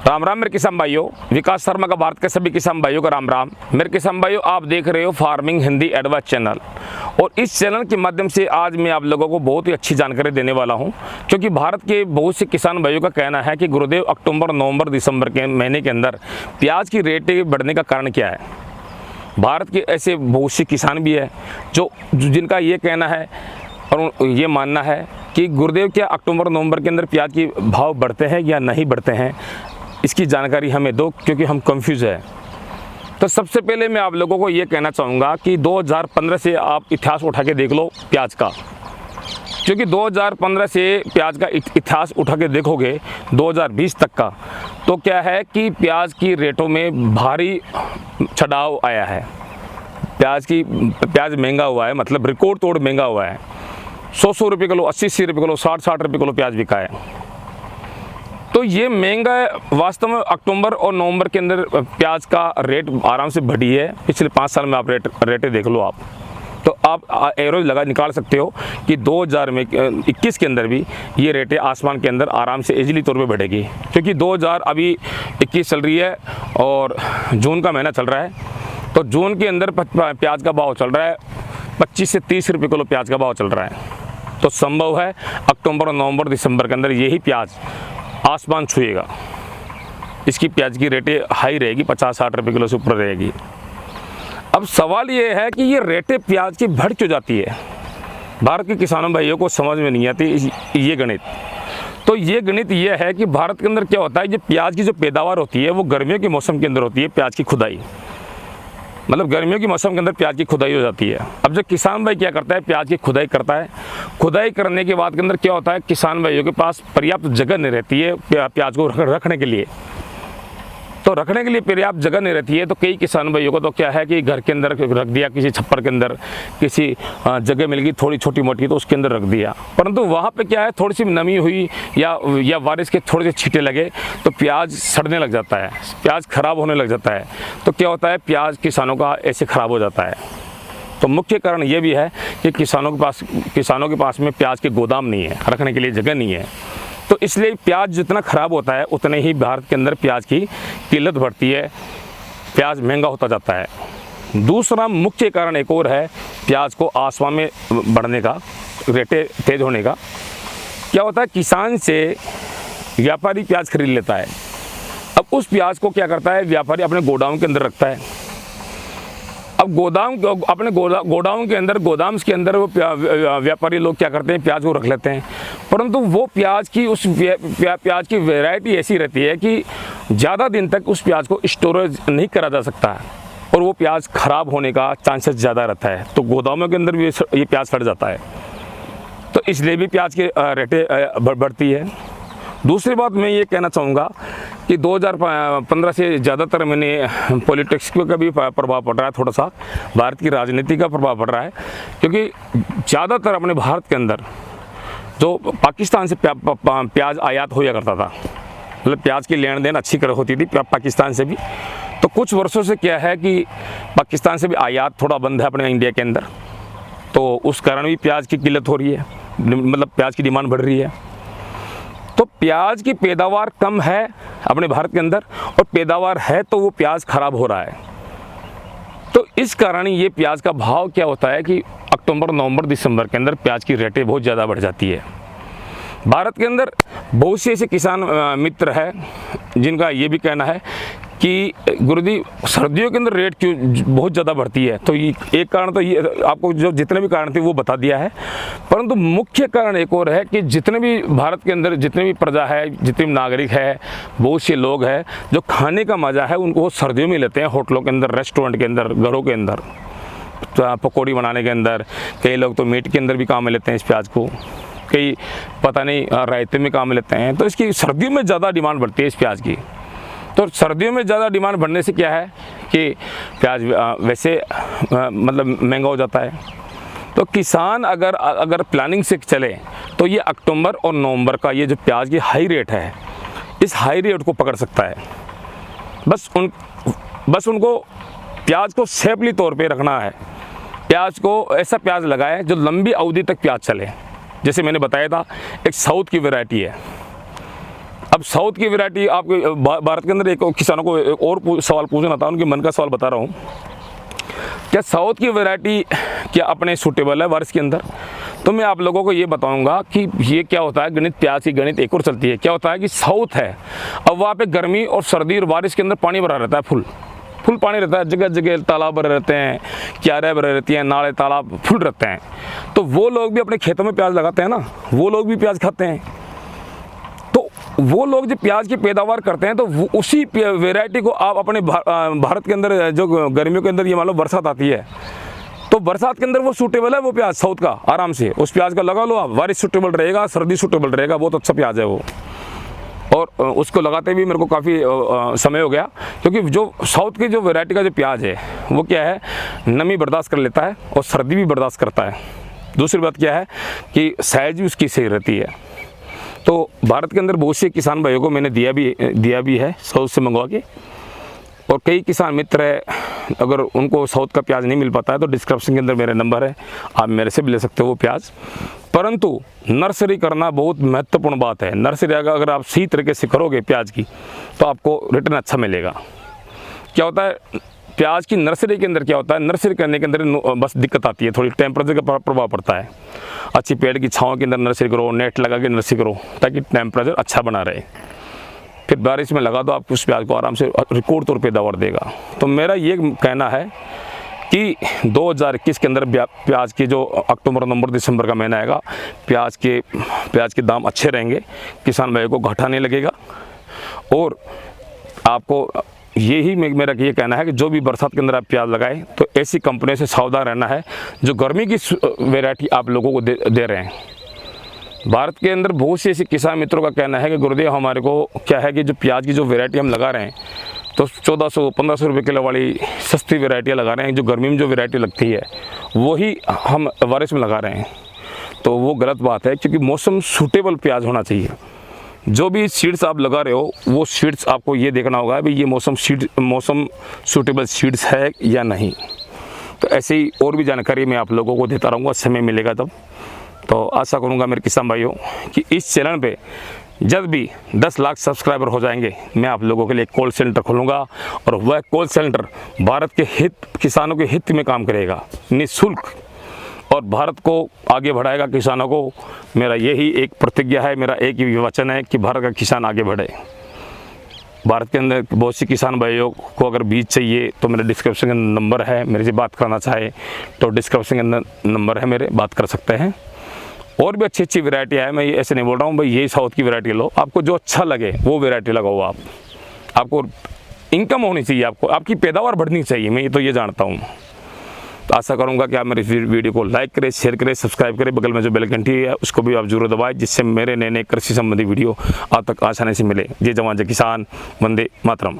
राम राम मेरे किसान भाइयों, विकास शर्मा का भारत के सभी किसान भाइयों का राम राम। मेरे किसान भाइयों, आप देख रहे हो फार्मिंग हिंदी एडवाइस चैनल, और इस चैनल के माध्यम से आज मैं आप लोगों को बहुत ही अच्छी जानकारी देने वाला हूं, क्योंकि भारत के बहुत से किसान भाइयों का कहना है कि गुरुदेव अक्टूबर नवंबर दिसंबर के महीने के अंदर प्याज की रेटें बढ़ने का कारण क्या है। भारत के ऐसे बहुत से किसान भी है जो जिनका ये कहना है और ये मानना है कि गुरुदेव क्या अक्टूबर नवंबर के अंदर प्याज के भाव बढ़ते हैं या नहीं बढ़ते हैं, इसकी जानकारी हमें दो, क्योंकि हम कंफ्यूज है। तो सबसे पहले मैं आप लोगों को ये कहना चाहूँगा कि 2015 से आप इतिहास उठा के देख लो प्याज का, क्योंकि 2015 से प्याज का इतिहास उठा के देखोगे 2020 तक का, तो क्या है कि प्याज की रेटों में भारी चढ़ाव आया है। प्याज महंगा हुआ है, मतलब रिकॉर्ड तोड़ महंगा हुआ है। 100 रुपये किलो, 80 रुपये किलो, 60 रुपये किलो प्याज बिका है। तो ये महंगा वास्तव में अक्टूबर और नवंबर के अंदर प्याज का रेट आराम से बढ़ी है। पिछले 5 साल में आप रेटें देख लो आप, तो आप एवरेज निकाल सकते हो कि 2021 के अंदर भी ये रेटें आसमान के अंदर आराम से इजीली तौर पे बढ़ेगी, क्योंकि 2021 चल रही है और जून का महीना चल रहा है। तो जून के अंदर प्याज का भाव चल रहा है 25 से 30 रुपये किलो प्याज का भाव चल रहा है। तो संभव है अक्टूबर नवंबर दिसंबर के अंदर यही प्याज आसमान छुएगा। इसकी प्याज की रेटें हाई रहेगी, 50-60 रुपये किलो से ऊपर रहेगी। अब सवाल ये है कि ये रेटें प्याज की बढ़ क्यों जाती है। भारत के किसानों भाइयों को समझ में नहीं आती ये गणित। तो ये गणित ये है कि भारत के अंदर क्या होता है, जो प्याज की जो पैदावार होती है वो गर्मियों के मौसम के अंदर होती है। प्याज की खुदाई, मतलब गर्मियों के मौसम के अंदर प्याज की खुदाई हो जाती है। अब जो किसान भाई क्या करता है, प्याज की खुदाई करता है। खुदाई करने के बाद के अंदर क्या होता है, किसान भाइयों के पास पर्याप्त जगह नहीं रहती है प्याज को रखने के लिए। तो रखने के लिए पर्याप्त जगह नहीं रहती है, तो कई किसान भाइयों को तो क्या है कि घर के अंदर रख दिया, किसी छप्पर के अंदर किसी जगह मिल गई थोड़ी छोटी मोटी, तो उसके अंदर रख दिया। परंतु वहाँ पे क्या है, थोड़ी सी नमी हुई या बारिश के थोड़े से छींटे लगे तो प्याज सड़ने लग जाता है, प्याज खराब होने लग जाता है। तो क्या होता है, प्याज किसानों का ऐसे खराब हो जाता है। तो मुख्य कारण ये भी है कि किसानों के पास में प्याज के गोदाम नहीं है, रखने के लिए जगह नहीं है। तो इसलिए प्याज जितना ख़राब होता है उतने ही भारत के अंदर प्याज की किल्लत बढ़ती है, प्याज महंगा होता जाता है। दूसरा मुख्य कारण एक और है प्याज को आसमान में बढ़ने का, रेटें तेज होने का। क्या होता है, किसान से व्यापारी प्याज खरीद लेता है। अब उस प्याज को क्या करता है, व्यापारी अपने गोदाम के अंदर रखता है। अब अपने गोडाउन के अंदर, गोदाम के अंदर वो व्यापारी लोग क्या करते हैं, प्याज को रख लेते हैं। परंतु वो प्याज की प्याज की वैरायटी ऐसी रहती है कि ज़्यादा दिन तक उस प्याज को स्टोरेज नहीं करा जा सकता है, और वो प्याज खराब होने का चांसेस ज़्यादा रहता है। तो गोदामों के अंदर भी ये प्याज सड़ जाता है। तो इसलिए भी प्याज की रेटें बढ़ती है। दूसरी बात मैं ये कहना चाहूँगा कि 2015 से ज़्यादातर मैंने पॉलिटिक्स का भी प्रभाव पड़ रहा है, थोड़ा सा भारत की राजनीति का प्रभाव पड़ रहा है, क्योंकि ज़्यादातर अपने भारत के अंदर जो पाकिस्तान से प्याज आयात होया करता था, मतलब प्याज की लेन देन अच्छी होती थी पाकिस्तान से भी। तो कुछ वर्षों से क्या है कि पाकिस्तान से भी आयात थोड़ा बंद है अपने इंडिया के अंदर, तो उस कारण भी प्याज की किल्लत हो रही है, मतलब प्याज की डिमांड बढ़ रही है। तो प्याज की पैदावार कम है अपने भारत के अंदर, और पैदावार है तो वो प्याज खराब हो रहा है। तो इस कारण ये प्याज का भाव क्या होता है कि अक्टूबर नवंबर दिसंबर के अंदर प्याज की रेटें बहुत ज़्यादा बढ़ जाती है। भारत के अंदर बहुत से ऐसे किसान मित्र हैं जिनका ये भी कहना है कि गुरुदेव सर्दियों के अंदर रेट क्यों बहुत ज़्यादा बढ़ती है। तो ये एक कारण, तो ये आपको जो जितने भी कारण थे वो बता दिया है। परंतु मुख्य कारण एक और है कि जितने भी भारत के अंदर जितने भी प्रजा है, जितने भी नागरिक है, बहुत से लोग हैं जो खाने का मज़ा है उनको सर्दियों में लेते हैं, होटलों के अंदर, रेस्टोरेंट के अंदर, घरों के अंदर, पकौड़ी बनाने के अंदर। कई लोग तो मीट के अंदर भी काम में लेते हैं इस प्याज को, कई पता नहीं रायते में काम में लेते हैं। तो इसकी सर्दियों में ज़्यादा डिमांड बढ़ती है इस प्याज की। तो सर्दियों में ज़्यादा डिमांड बढ़ने से क्या है कि प्याज वैसे मतलब महंगा हो जाता है। तो किसान अगर प्लानिंग से चले तो ये अक्टूबर और नवंबर का ये जो प्याज की हाई रेट है, इस हाई रेट को पकड़ सकता है। बस उनको प्याज को सेफली तौर पे रखना है। प्याज को ऐसा प्याज लगाए जो लंबी अवधि तक प्याज चले। जैसे मैंने बताया था, एक साउथ की वैरायटी है, अब साउथ की वैरायटी आपको भारत के अंदर एक किसानों को एक और सवाल पूछना था, उनके मन का सवाल बता रहा हूँ। क्या साउथ की वैरायटी क्या अपने सूटेबल है बारिश के अंदर? तो मैं आप लोगों को ये बताऊंगा कि ये क्या होता है, गणित प्याज की गणित एक और चलती है। क्या होता है कि साउथ है, अब वहाँ पे गर्मी और सर्दी और बारिश के अंदर पानी भरा रहता है, फुल पानी रहता है, जगह जगह तालाब भरे रहते हैं, क्यारें भरे रहती हैं, नाले तालाब फुल रहते हैं। तो वो लोग भी अपने खेतों में प्याज लगाते हैं ना, वो लोग भी प्याज खाते हैं। तो वो लोग जो प्याज की पैदावार करते हैं, तो उसी वैरायटी को आप अपने भारत के अंदर जो गर्मियों के अंदर ये मान लो बरसात आती है, तो बरसात के अंदर वो सूटेबल है वो प्याज साउथ का, आराम से उस प्याज का लगा लो आप, बारिश सूटेबल रहेगा, सर्दी सूटेबल रहेगा, बहुत अच्छा प्याज है वो। और उसको लगाते भी मेरे को काफ़ी समय हो गया, क्योंकि जो साउथ की जो वैरायटी का जो प्याज है वो क्या है, नमी बर्दाश्त कर लेता है और सर्दी भी बर्दाश्त करता है। दूसरी बात क्या है कि साइज भी उसकी सही रहती है। तो भारत के अंदर बहुत से किसान भाइयों को मैंने दिया भी है साउथ से मंगवा के, और कई किसान मित्र है, अगर उनको साउथ का प्याज नहीं मिल पाता है तो डिस्क्रिप्शन के अंदर मेरा नंबर है, आप मेरे से भी ले सकते हो वो प्याज। परंतु नर्सरी करना बहुत महत्वपूर्ण बात है। नर्सरी अगर आप सही तरीके से करोगे प्याज की, तो आपको रिटर्न अच्छा मिलेगा। क्या होता है प्याज की नर्सरी के अंदर, क्या होता है नर्सरी करने के अंदर बस दिक्कत आती है, थोड़ी टेम्परेचर का प्रभाव पड़ता है। अच्छी पेड़ की छाँव के अंदर नर्सरी करो, नेट लगा के नर्सरी करो, ताकि टेम्परेचर अच्छा बना रहे। फिर बारिश में लगा दो, आप उस प्याज को आराम से रिकॉर्ड तौर पे पैदावार देगा। तो मेरा ये कहना है कि 2021 के अंदर प्याज की जो अक्टूबर नवंबर दिसंबर का महीना आएगा, प्याज के दाम अच्छे रहेंगे, किसान भाई को घाटा नहीं लगेगा। और आपको यही मेरा ये कहना है कि जो भी बरसात के अंदर आप प्याज लगाएं, तो ऐसी कंपनियों से सावधान रहना है जो गर्मी की वैरायटी आप लोगों को दे रहे हैं। भारत के अंदर बहुत से ऐसे किसान मित्रों का कहना है कि गुरुदेव हमारे को क्या है कि जो प्याज की जो वैरायटी हम लगा रहे हैं, तो 1400-1500 रुपये किलो वाली सस्ती वैरायटियाँ लगा रहे हैं, जो गर्मी में जो वैरायटी लगती है वही हम बारिश में लगा रहे हैं। तो वो गलत बात है, क्योंकि मौसम सूटेबल प्याज होना चाहिए। जो भी सीड्स आप लगा रहे हो, वो सीड्स आपको ये देखना होगा भाई ये मौसम सूटेबल सीड्स है या नहीं। तो ऐसे ही और भी जानकारी मैं आप लोगों को देता रहूँगा, समय मिलेगा तब। तो आशा करूँगा मेरे किसान भाइयों कि इस चैनल पे जब भी 10 लाख सब्सक्राइबर हो जाएंगे, मैं आप लोगों के लिए कॉल सेंटर खोलूँगा, और वह कॉल सेंटर भारत के किसानों के हित में काम करेगा, निःशुल्क, और भारत को आगे बढ़ाएगा किसानों को। मेरा यही एक प्रतिज्ञा है, मेरा एक ही वचन है कि भारत का किसान आगे बढ़े। भारत के अंदर बहुत सी किसान भाइयों को अगर बीज चाहिए तो मेरे डिस्क्रिप्शन के नंबर है, मेरे से बात करना चाहे तो डिस्क्रिप्शन के अंदर नंबर है मेरे, बात कर सकते हैं। और भी अच्छी वैरायटी है, मैं ऐसे नहीं बोल रहा हूँ भाई यही साउथ की वैरायटी लो, आपको जो अच्छा लगे वो वैरायटी लगाओ। आपको इनकम होनी चाहिए, आपकी पैदावार बढ़नी चाहिए, मैं ये जानता हूँ। तो आशा करूँगा कि आप मेरी वीडियो को लाइक करें, शेयर करें, सब्सक्राइब करें, बगल में जो बेल घंटी है उसको भी आप जरूर दबाएं, जिससे मेरे नए कृषि संबंधी वीडियो आप तक आसानी से मिले। जय जवान जय किसान, वंदे मातरम।